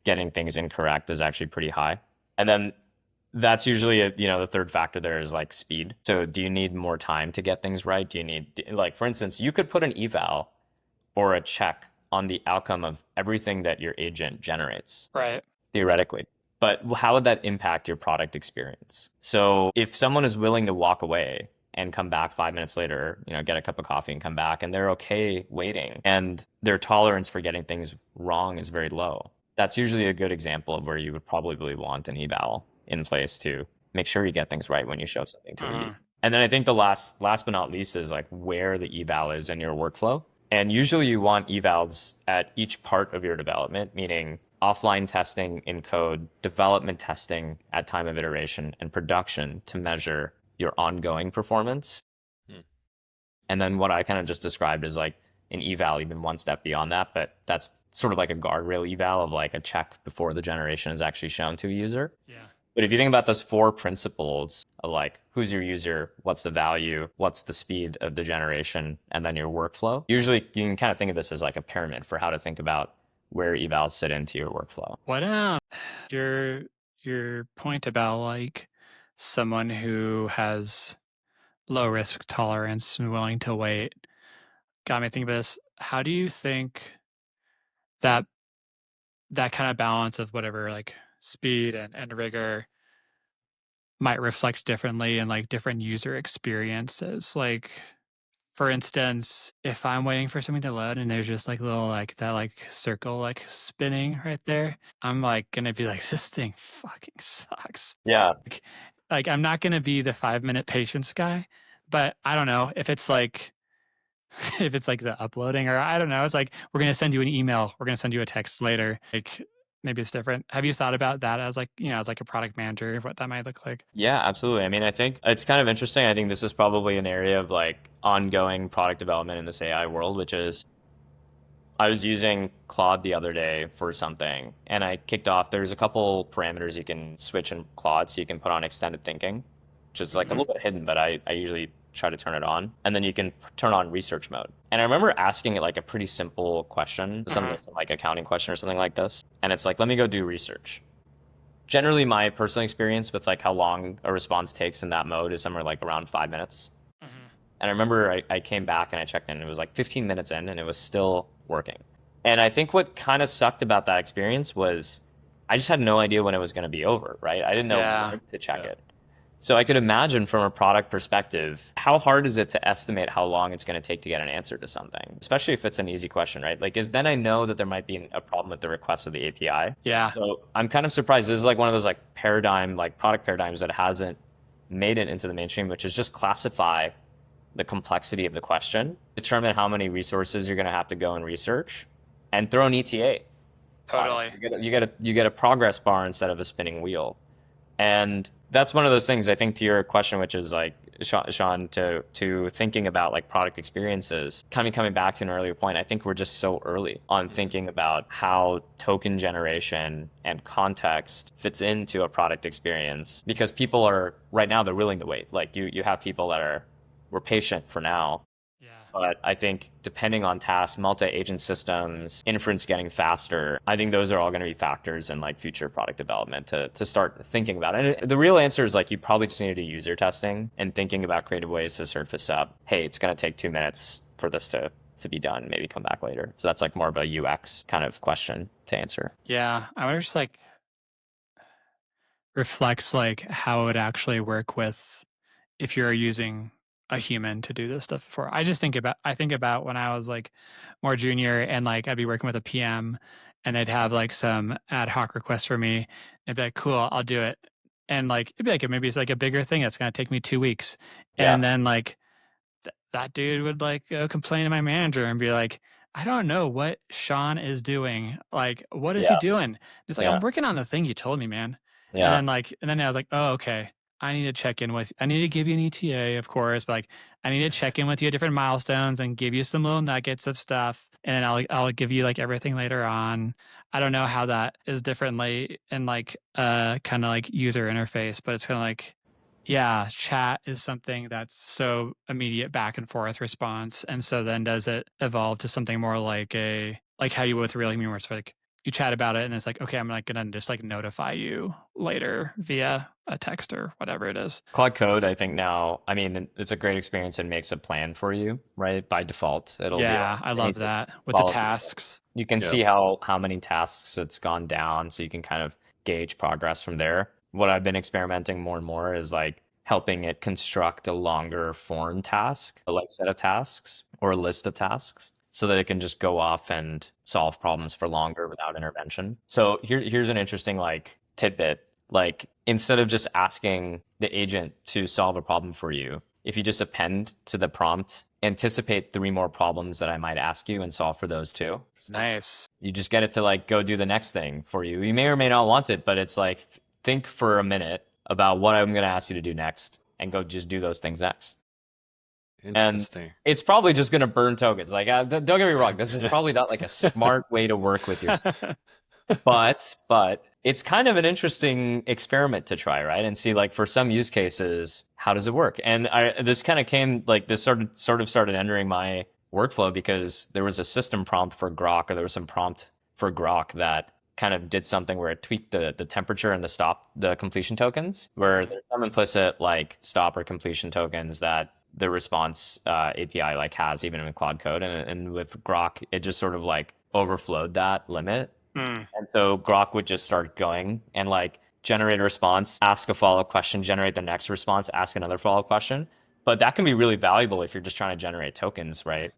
getting things incorrect is actually pretty high. And then that's usually the third factor there is like speed. So do you need more time to get things right? Do you need, like, for instance, you could put an eval or a check on the outcome of everything that your agent generates, Right. theoretically. But how would that impact your product experience? So if someone is willing to walk away and come back 5 minutes later, get a cup of coffee and come back, and they're okay waiting, and their tolerance for getting things wrong is very low, that's usually a good example of where you would probably want an eval in place to make sure you get things right when you show something to a user. And then I think the last but not least is like where the eval is in your workflow. And usually you want evals at each part of your development, meaning offline testing in code, development testing at time of iteration, and production to measure your ongoing performance. And then what I kind of just described is like an eval even one step beyond that, but that's sort of like a guardrail eval of like a check before the generation is actually shown to a user. Yeah. But if you think about those four principles of like, who's your user, what's the value, what's the speed of the generation, and then your workflow, usually you can kind of think of this as like a pyramid for how to think about where evals sit into your workflow. What your point about like someone who has low risk tolerance and willing to wait got me thinking about this. How do you think that kind of balance of whatever like speed and rigor might reflect differently in like different user experiences? Like, for instance, if I'm waiting for something to load and there's just like little like that like circle like spinning right there, I'm like gonna be like, this thing fucking sucks. Yeah. Like I'm not gonna be the 5 minute patience guy, but I don't know if it's like if it's like the uploading or I don't know, it's like we're gonna send you an email, we're gonna send you a text later. Like maybe it's different. Have you thought about that as like, as like a product manager, what that might look like? Yeah, absolutely. I mean, I think it's kind of interesting. I think this is probably an area of like ongoing product development in this AI world, which is I was using Claude the other day for something, and I kicked off, there's a couple parameters you can switch in Claude, so you can put on extended thinking, which is like a little bit hidden, but I usually try to turn it on. And then you can turn on research mode. And I remember asking it like a pretty simple question, some like accounting question or something like this. And it's like, let me go do research. Generally, my personal experience with like how long a response takes in that mode is somewhere like around 5 minutes. And I remember I came back and I checked in, and it was like 15 minutes in and it was still working. And I think what kind of sucked about that experience was I just had no idea when it was going to be over, right? I didn't know when to check it. So I could imagine from a product perspective, how hard is it to estimate how long it's going to take to get an answer to something, especially if it's an easy question, right? Like, then I know that there might be a problem with the request of the API. Yeah. So I'm kind of surprised. This is like one of those like product paradigms that hasn't made it into the mainstream, which is just classify the complexity of the question, determine how many resources you're going to have to go and research, and throw an ETA. Totally. You get a progress bar instead of a spinning wheel. And that's one of those things, I think, to your question, which is like, Sean, to thinking about like product experiences, coming back to an earlier point, I think we're just so early on thinking about how token generation and context fits into a product experience, because people are, right now, they're willing to wait. Like you have people that we're patient for now. But I think depending on tasks, multi-agent systems, inference getting faster, I think those are all going to be factors in like future product development to start thinking about. And the real answer is like you probably just need to do user testing and thinking about creative ways to surface up, hey, it's going to take 2 minutes for this to be done, maybe come back later. So that's like more of a UX kind of question to answer. Yeah, I wonder just like reflects like how it would actually work with if you're using a human to do this stuff before. I think about when I was like more junior and like I'd be working with a PM and they'd have like some ad hoc requests for me. I'd be like, cool, I'll do it. And like it'd be like maybe it's like a bigger thing that's gonna take me 2 weeks. Yeah. And then like that dude would like go complain to my manager and be like, I don't know what Sean is doing. Like, what is he doing? It's like, I'm working on the thing you told me, man. Yeah. And then I was like, oh, okay. I need to check in with, I need to give you an ETA, of course, but like, I need to check in with you at different milestones and give you some little nuggets of stuff. And then I'll give you like everything later on. I don't know how that is differently in like kind of like user interface, but it's kind of like, yeah, chat is something that's so immediate back and forth response. And so then does it evolve to something more like like how you would with real human, where it's like you chat about it and it's like, okay, I'm like gonna just like notify you later via a text or whatever it is. Claude Code, I think now, I mean, it's a great experience and makes a plan for you, right? By default, it'll be Yeah, like, I I love need to that with the follow these steps. tasks. You can Yeah. see how many tasks it's gone down, so you can kind of gauge progress from there. What I've been experimenting more and more is like helping it construct a longer form task, a like set of tasks or a list of tasks, so that it can just go off and solve problems for longer without intervention. So here's an interesting like tidbit. Like instead of just asking the agent to solve a problem for you, if you just append to the prompt, anticipate 3 more problems that I might ask you and solve for those too. Nice. You just get it to like go do the next thing for you. You may or may not want it, but it's like think for a minute about what I'm going to ask you to do next and go just do those things next. Interesting. It's probably just going to burn tokens. Like don't get me wrong, this is probably not like a smart way to work with your but it's kind of an interesting experiment to try, right? And see like for some use cases, how does it work? And this kind of came like this sort of started entering my workflow because there was a system prompt for Grok, or there was some prompt for Grok that kind of did something where it tweaked the temperature and the completion tokens, where there's some implicit like stop or completion tokens that the response API like has even in Claude Code, and with Grok it just sort of like overflowed that limit. Mm. And so Grok would just start going and like generate a response, ask a follow-up question, generate the next response, ask another follow-up question. But that can be really valuable if you're just trying to generate tokens, right?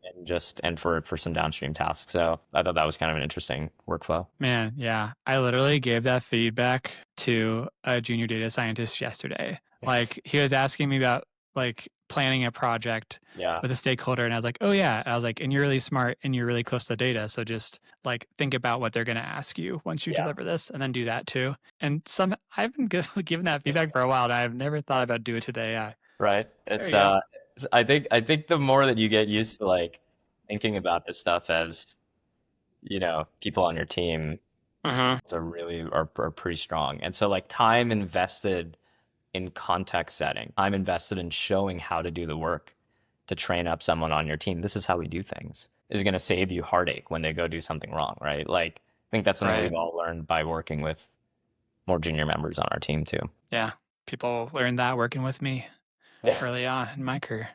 And for some downstream tasks. So I thought that was kind of an interesting workflow. Man, yeah. I literally gave that feedback to a junior data scientist yesterday. Like he was asking me about like planning a project Yeah. with a stakeholder, and I was like, oh yeah. I was like, and you're really smart and you're really close to the data. So just like think about what they're gonna ask you once you Yeah. deliver this, and then do that too. And I've been given that feedback for a while, and I've never thought about doing it to the AI. Right. It's you go. I think the more that you get used to like thinking about this stuff as, people on your team, Mm-hmm. are pretty strong. And so like time invested in context setting, time invested in showing how to do the work to train up someone on your team. This is how we do things, is going to save you heartache when they go do something wrong, right? Like I think that's something Right. we've all learned by working with more junior members on our team too. Yeah. People learned that working with me Yeah. early on in my career.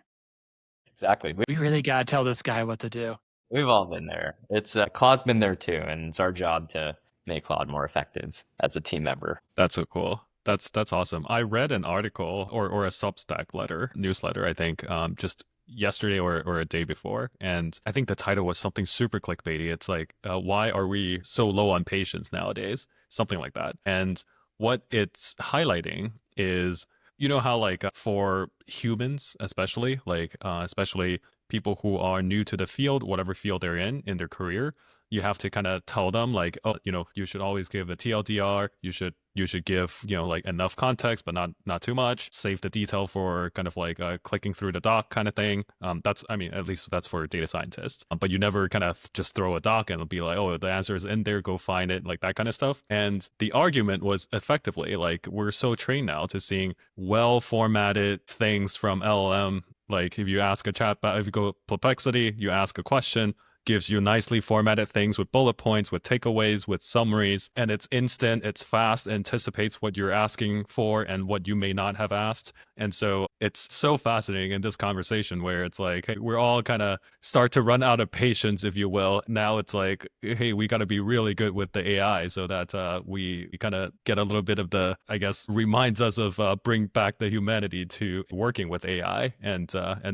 Exactly. We really gotta tell this guy what to do. We've all been there. It's Claude's been there too, and it's our job to make Claude more effective as a team member. That's so cool. That's awesome. I read an article or a Substack newsletter, I think, just yesterday or a day before, and I think the title was something super clickbaity. It's like, why are we so low on patience nowadays? Something like that. And what it's highlighting is, you know how like for humans, especially especially people who are new to the field, whatever field they're in their career, you have to kind of tell them like, oh, you should always give a TLDR. You should give, like enough context, but not too much. Save the detail for kind of like clicking through the doc kind of thing. I mean, at least that's for data scientists. But you never kind of just throw a doc and it'll be like, oh, the answer is in there, go find it, like that kind of stuff. And the argument was effectively like, we're so trained now to seeing well formatted things from LLM. Like if you ask a chatbot, if you go Perplexity, you ask a question, gives you nicely formatted things with bullet points, with takeaways, with summaries, and it's instant, it's fast, anticipates what you're asking for and what you may not have asked. And so it's so fascinating in this conversation where it's like, hey, we're all kind of start to run out of patience, if you will. Now it's like, hey, we got to be really good with the AI so that we kind of get a little bit of the, I guess, reminds us of bring back the humanity to working with AI, and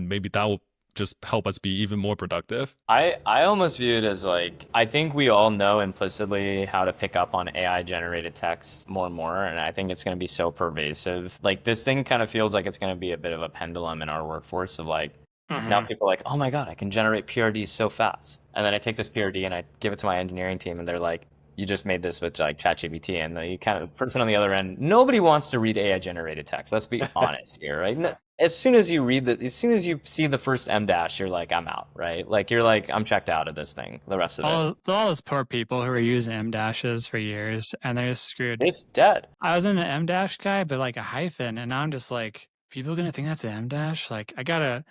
maybe that will just help us be even more productive. I almost view it as like, I think we all know implicitly how to pick up on AI generated text more and more. And I think it's going to be so pervasive. Like this thing kind of feels like it's going to be a bit of a pendulum in our workforce of like, now people are like, oh my God, I can generate PRDs so fast. And then I take this PRD and I give it to my engineering team and they're like, you just made this with like ChatGPT, and the kind of person on the other end, nobody wants to read AI generated text. Let's be honest here, right? As soon as you as soon as you see the first M dash, you're like, I'm out, right? Like you're like, I'm checked out of this thing. The rest of it, All those poor people who were using M dashes for years and they're screwed. it's dead. I was in the M dash guy, but like a hyphen, and now I'm just like, people are gonna think that's an M dash. Like I gotta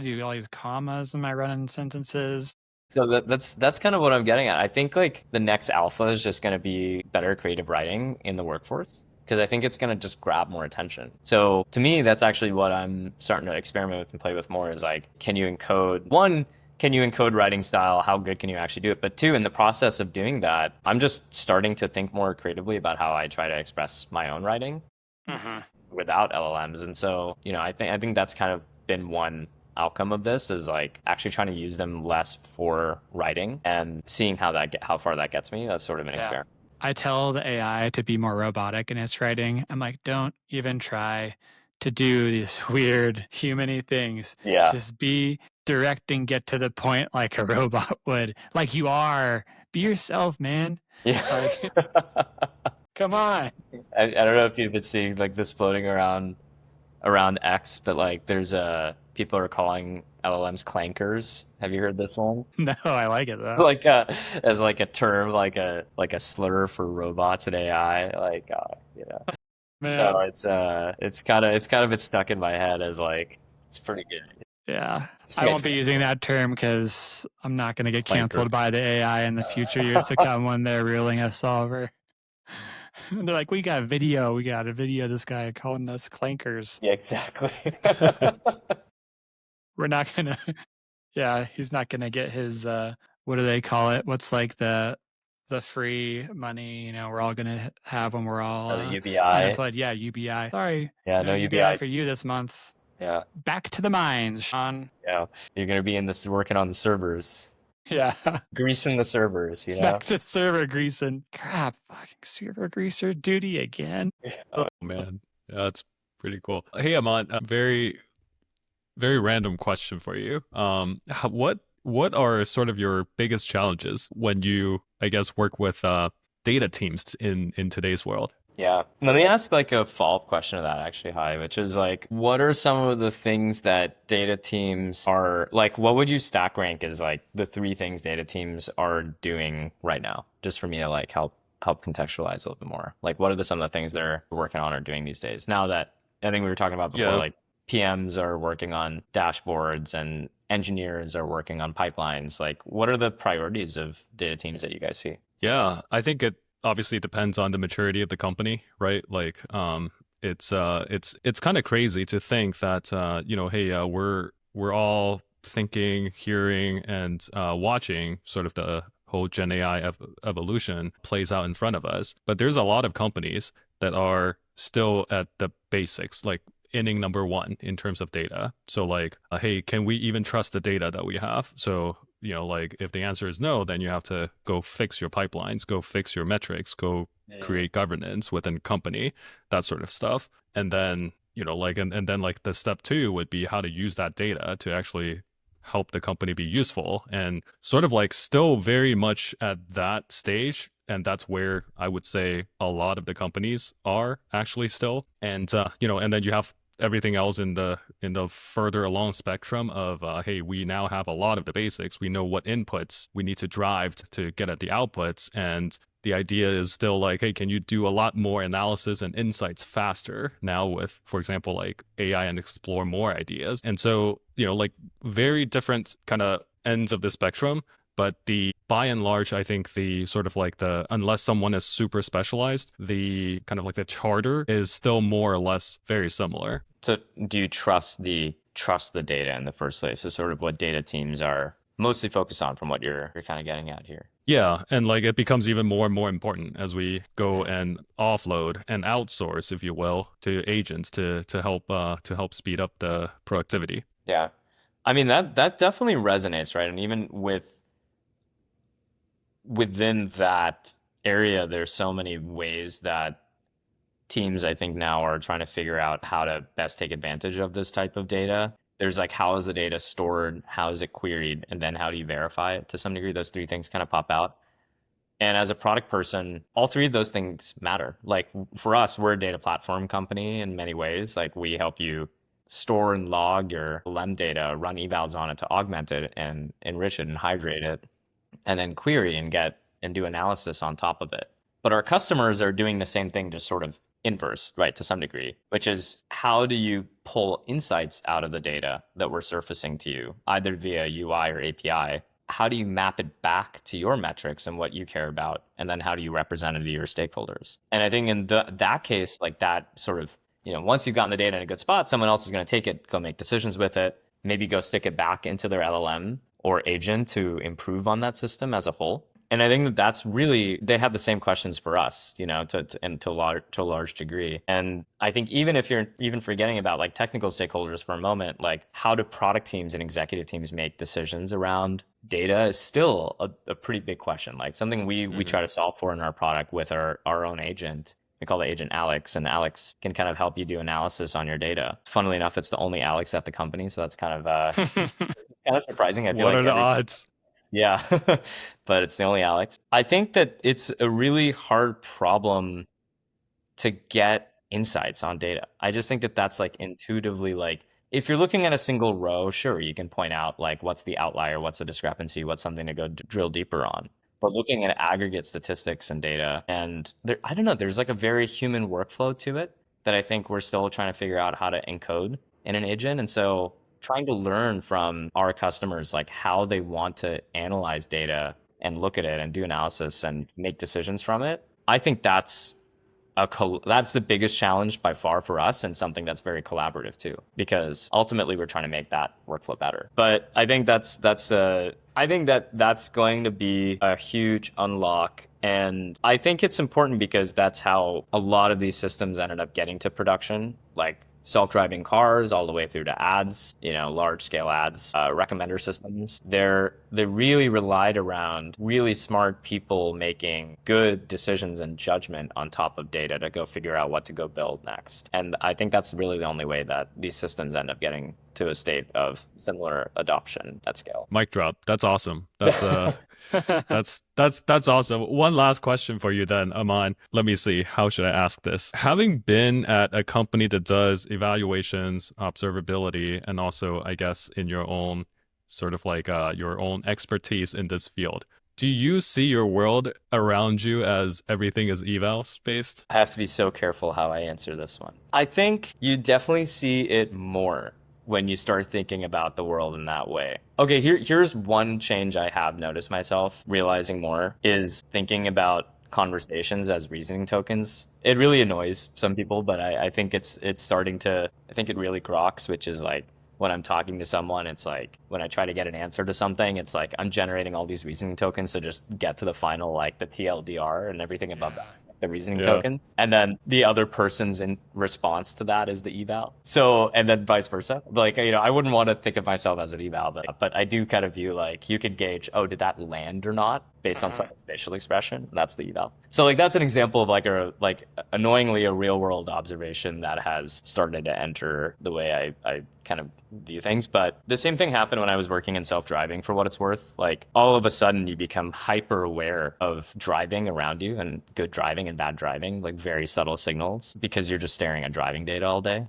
do all these commas in my running sentences. So that's kind of what I'm getting at. I think like the next alpha is just going to be better creative writing in the workforce, because I think it's going to just grab more attention. So to me, that's actually what I'm starting to experiment with and play with more, is like, can you encode writing style? How good can you actually do it? But two, in the process of doing that, I'm just starting to think more creatively about how I try to express my own writing without LLMs. And so, I think that's kind of been one outcome of this, is like actually trying to use them less for writing and seeing how far that gets me. That's sort of an experiment. I tell the AI to be more robotic in its writing. I'm like, don't even try to do these weird human-y things. Yeah. Just be direct and get to the point like a robot would. Like you are. Be yourself, man. Yeah. Like, come on. I don't know if you've been seeing like this floating around X, but like there's people are calling LLMs clankers. Have you heard this one? No, I like it though. Like as like a term, like a slur for robots and AI. Like Man. so it's kind of been stuck in my head as like, it's pretty good. Yeah, I won't be using that term because I'm not going to get canceled by the AI in the future years to come when they're ruling us over. They're like, we got a video of this guy calling us clankers. Yeah, exactly. We're not going to, yeah, he's not going to get his, what do they call it? What's like the free money, we're all going to have when we're all UBI. unemployed. Yeah, UBI. Sorry. Yeah, no UBI for you this month. Yeah. Back to the mines, Sean. Yeah. You're going to be working on the servers. Yeah. Greasing the servers, Back to server greasing. Crap, fucking server greaser duty again. Oh man, yeah, that's pretty cool. Hey Aman, a very, very random question for you. What are sort of your biggest challenges when you, I guess, work with data teams in today's world? Yeah. Let me ask like a follow-up question to that actually, Hi, which is like, what are some of the things that data teams are like, what would you stack rank as like the 3 things data teams are doing right now? Just for me to like help contextualize a little bit more. Like what are some of the things they're working on or doing these days? Now that I think we were talking about before, like PMs are working on dashboards and engineers are working on pipelines. Like what are the priorities of data teams that you guys see? Yeah, I think it obviously depends on the maturity of the company, right? Like, it's kind of crazy to think that hey, we're all thinking, hearing, and watching sort of the whole Gen AI evolution plays out in front of us. But there's a lot of companies that are still at the basics, like inning number 1 in terms of data. So like, hey, can we even trust the data that we have? So like if the answer is no, then you have to go fix your pipelines, go fix your metrics, go create governance within company, that sort of stuff. And then, like, and then like the step 2 would be how to use that data to actually help the company be useful, and sort of like still very much at that stage. And that's where I would say a lot of the companies are actually still. And, and then you have everything else in the further along spectrum of hey, we now have a lot of the basics, we know what inputs we need to drive to get at the outputs, and the idea is still like, hey, can you do a lot more analysis and insights faster now with, for example, like AI, and explore more ideas? And so like very different kind of ends of the spectrum. But by and large, I think the sort of like unless someone is super specialized, the kind of like the charter is still more or less very similar. So do you trust the data in the first place is sort of what data teams are mostly focused on, from what you're kind of getting at here? Yeah, and like it becomes even more and more important as we go and offload and outsource, if you will, to agents to help speed up the productivity. Yeah. I mean, that definitely resonates, right? And even within that area, there's so many ways that teams, I think, now are trying to figure out how to best take advantage of this type of data. There's like, how is the data stored? How is it queried? And then how do you verify it? To some degree, those 3 things kind of pop out. And as a product person, all three of those things matter. Like for us, we're a data platform company in many ways. Like we help you store and log your LM data, run evals on it to augment it and enrich it and hydrate it, and then query and get and do analysis on top of it. But our customers are doing the same thing, just sort of inverse, right, to some degree, which is how do you pull insights out of the data that we're surfacing to you, either via UI or API? How do you map it back to your metrics and what you care about? And then how do you represent it to your stakeholders? And I think in that case, like that sort of, once you've gotten the data in a good spot, someone else is going to take it, go make decisions with it, maybe go stick it back into their LLM or agent to improve on that system as a whole. And I think that that's really, they have the same questions for us, to a large degree. And I think even if you're even forgetting about like technical stakeholders for a moment, like how do product teams and executive teams make decisions around data is still a pretty big question. Like something we try to solve for in our product with our own agent. We call the agent Alex, and Alex can kind of help you do analysis on your data. Funnily enough, it's the only Alex at the company, so that's kind of kind of surprising. I feel What like are the odds? yeah, but it's the only Alex. I think that it's a really hard problem to get insights on data. I just think that that's like intuitively like if you're looking at a single row, sure, you can point out like what's the outlier, what's the discrepancy, what's something to go drill deeper on. But looking at aggregate statistics and data, and there, I don't know, there's like a very human workflow to it that I think we're still trying to figure out how to encode in an agent. And so trying to learn from our customers, like how they want to analyze data and look at it and do analysis and make decisions from it. I think that's that's the biggest challenge by far for us, and something that's very collaborative too, because ultimately we're trying to make that workflow better. But I think that's going to be a huge unlock. And I think it's important because that's how a lot of these systems ended up getting to production, like self-driving cars all the way through to ads, large scale ads, recommender systems. They really relied around really smart people making good decisions and judgment on top of data to go figure out what to go build next. And I think that's really the only way that these systems end up getting to a state of similar adoption at scale. Mic drop. That's awesome. That's awesome. One last question for you then, Aman. Let me see. How should I ask this? Having been at a company that does evaluations, observability, and also, I guess, in your own sort of like your own expertise in this field, do you see your world around you as everything is evals based? I have to be so careful how I answer this one. I think you definitely see it more when you start thinking about the world in that way. Okay, here's one change I have noticed myself realizing more is thinking about conversations as reasoning tokens. It really annoys some people, but I think it's starting to, I think it really groks, which is like when I'm talking to someone, it's like when I try to get an answer to something, it's like I'm generating all these reasoning tokens to just get to the final, like the TLDR and everything above that. The reasoning tokens, and then the other person's in response to that is the eval. So, and then vice versa. Like, I wouldn't want to think of myself as an eval, but I do kind of view like you could gauge, oh, did that land or not based on someone's facial expression? That's the eval. So like that's an example of like annoyingly a real world observation that has started to enter the way I kind of view things. But the same thing happened when I was working in self-driving, for what it's worth. Like all of a sudden you become hyper aware of driving around you and good driving and bad driving, like very subtle signals, because you're just staring at driving data all day.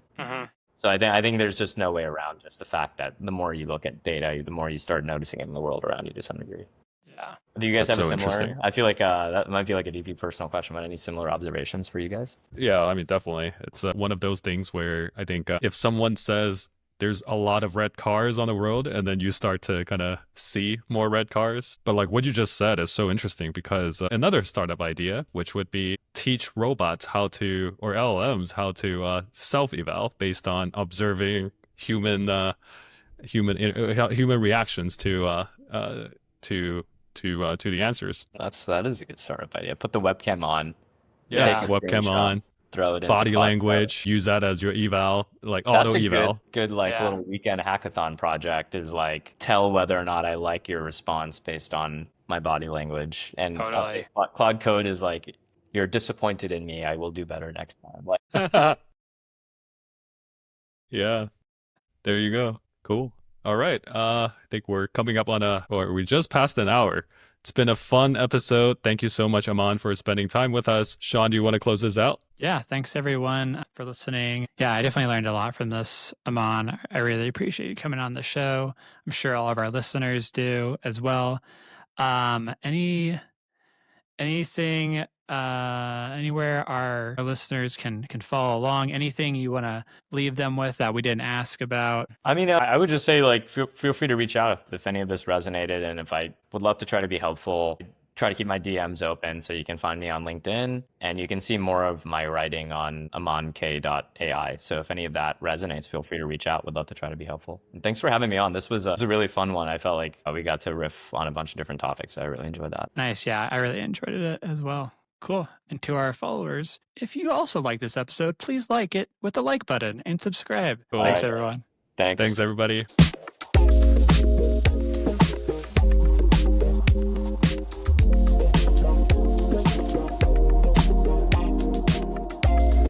So I think there's just no way around just the fact that the more you look at data, the more you start noticing it in the world around you to some degree. Yeah. Do you guys That's have so a similar? interesting. I feel like that might be like a deeply personal question, but any similar observations for you guys? Yeah, I mean, definitely. It's one of those things where I think if someone says there's a lot of red cars on the road, and then you start to kind of see more red cars. But like what you just said is so interesting, because another startup idea, which would be teach robots how to, or LLMs, how to self-eval based on observing human reactions to the answers. That is a good startup idea. Put the webcam on. Yeah, Take a webcam screenshot, on, throw it into body Cloud language, use that as your eval, like Code. That's auto a eval. good like Yeah. little weekend hackathon project, is like tell whether or not I like your response based on my body language. And Totally. Cloud Code is like, you're disappointed in me, I will do better next time. Like Yeah, there you go. Cool. All right. I think we're coming up on or we just passed an hour. It's been a fun episode. Thank you so much, Aman, for spending time with us. Sean, do you want to close this out? Yeah, thanks everyone for listening. Yeah, I definitely learned a lot from this, Aman. I really appreciate you coming on the show. I'm sure all of our listeners do as well. Anything anywhere our listeners can follow along? Anything you want to leave them with that we didn't ask about? I mean, I would just say, like, feel free to reach out if any of this resonated, and if I would love to try to be helpful. Try to keep my DMs open, so you can find me on LinkedIn, and you can see more of my writing on amank.ai. So if any of that resonates, feel free to reach out. Would love to try to be helpful. And thanks for having me on. This was a really fun one. I felt like we got to riff on a bunch of different topics. I really enjoyed that. Nice. Yeah, I really enjoyed it as well. Cool. And to our followers, if you also like this episode, please like it with the like button and subscribe. Cool. Thanks, All right. everyone. Thanks. Thanks, everybody.